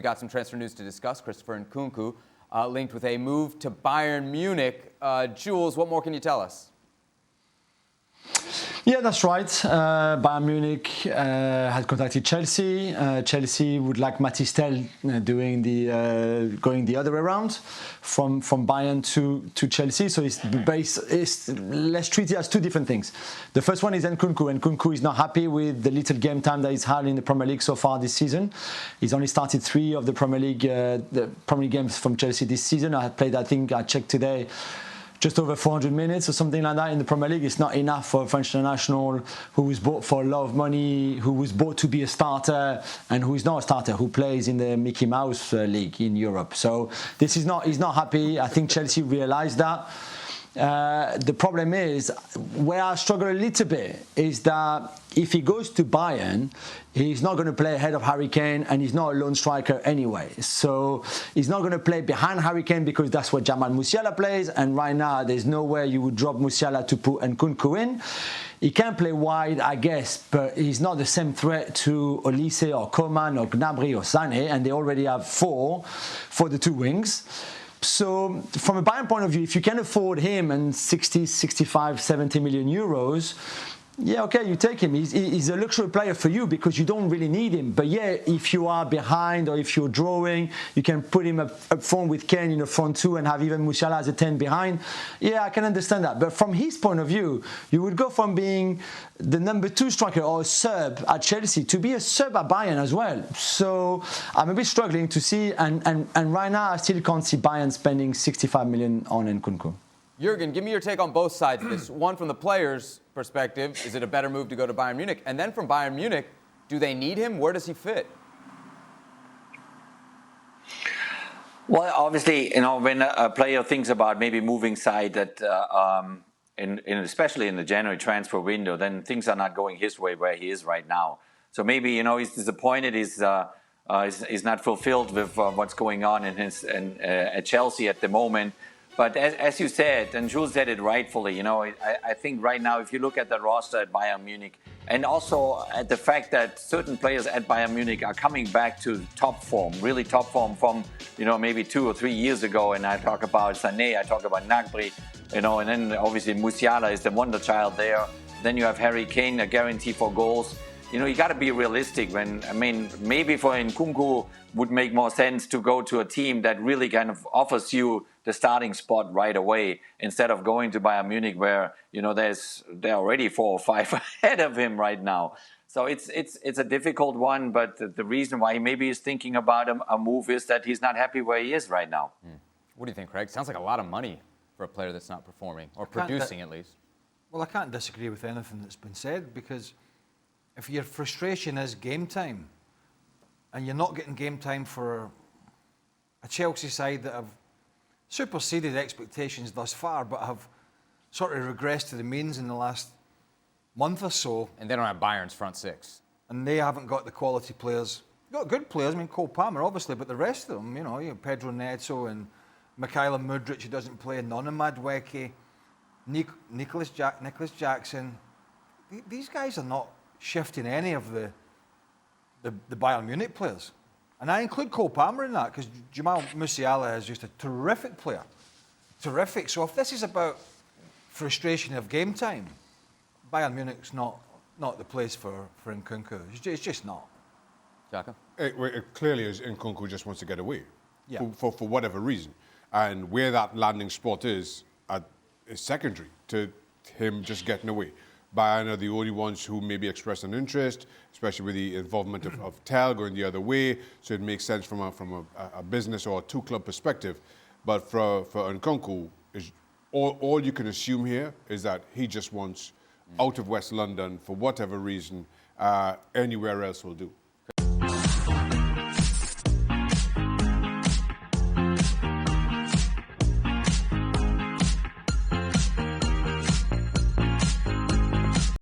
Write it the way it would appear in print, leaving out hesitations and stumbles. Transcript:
We got some transfer news to discuss. Christopher Nkunku linked with a move to Bayern Munich. Jules, what more can you tell us? Yeah, that's right. Bayern Munich had contacted Chelsea. Chelsea would like Matistel going the other way around from Bayern to Chelsea. So let's treat it as two different things. The first one is Nkunku. Nkunku is not happy with the little game time that he's had in the Premier League so far this season. He's only started 3 of the Premier League games from Chelsea this season. I checked today, just over 400 minutes or something like that in the Premier League. It's not enough for a French international who was bought for a lot of money, who was bought to be a starter, and who is not a starter, who plays in the Mickey Mouse League in Europe. So he's not happy. I think Chelsea realised that. The problem is, where I struggle a little bit, is that if he goes to Bayern, he's not going to play ahead of Harry Kane, and he's not a lone striker anyway. So he's not going to play behind Harry Kane because that's where Jamal Musiala plays, and right now there's nowhere you would drop Musiala to put Nkunku in. He can play wide, I guess, but he's not the same threat to Olise or Coman or Gnabry or Sané, and they already have 4 for the 2 wings. So from a Bayern point of view, if you can afford him and 60, 65, 70 million euros, yeah, okay, you take him. He's a luxury player for you because you don't really need him. But yeah, if you are behind or if you're drawing, you can put him up front with Kane in the front 2 and have even Musiala as a 10 behind. Yeah, I can understand that. But from his point of view, you would go from being the number 2 striker or a sub at Chelsea to be a sub at Bayern as well. So I'm a bit struggling to see. And right now, I still can't see Bayern spending 65 million on Nkunku. Jurgen, give me your take on both sides of this. One, from the player's perspective, is it a better move to go to Bayern Munich? And then from Bayern Munich, do they need him? Where does he fit? Well, obviously, when a player thinks about maybe moving side, that especially in the January transfer window, then things are not going his way where he is right now. So maybe he's disappointed. He's not fulfilled with what's going on at Chelsea at the moment. But as you said, and Jules said it rightfully, I think right now, if you look at the roster at Bayern Munich, and also at the fact that certain players at Bayern Munich are coming back to top form, really top form from, maybe 2 or 3 years ago, and I talk about Sané, I talk about Gnabry, and then obviously Musiala is the wonder child there. Then you have Harry Kane, a guarantee for goals. You got to be realistic. Maybe for Nkunku would make more sense to go to a team that really kind of offers you the starting spot right away, instead of going to Bayern Munich where they're already 4 or 5 ahead of him right now. So it's a difficult one, but the reason why he maybe is thinking about a move is that he's not happy where he is right now. What do you think, Craig? Sounds like a lot of money for a player that's not performing, or producing at least. Well, I can't disagree with anything that's been said, because if your frustration is game time, and you're not getting game time for a Chelsea side that have superseded expectations thus far, but have sort of regressed to the means in the last month or so. And they don't have Bayern's front 6. And they haven't got the quality players. They've got good players, Cole Palmer, obviously, but the rest of them, you have Pedro Neto and Mikhailo Mudryk, who doesn't play, Nona Madueke, Nicholas Jackson. These guys are not shifting any of the Bayern Munich players. And I include Cole Palmer in that, because Jamal Musiala is just a terrific player. Terrific. So if this is about frustration of game time, Bayern Munich's not the place for Nkunku. It's just not. Shaka? It clearly is Nkunku just wants to get away, yeah, for whatever reason. And where that landing spot is secondary to him just getting away. Bayern are the only ones who maybe express an interest, especially with the involvement of Tel going the other way. So it makes sense from a business or a 2-club perspective. But for Nkunku, all you can assume here is that he just wants out of West London for whatever reason. Anywhere else will do.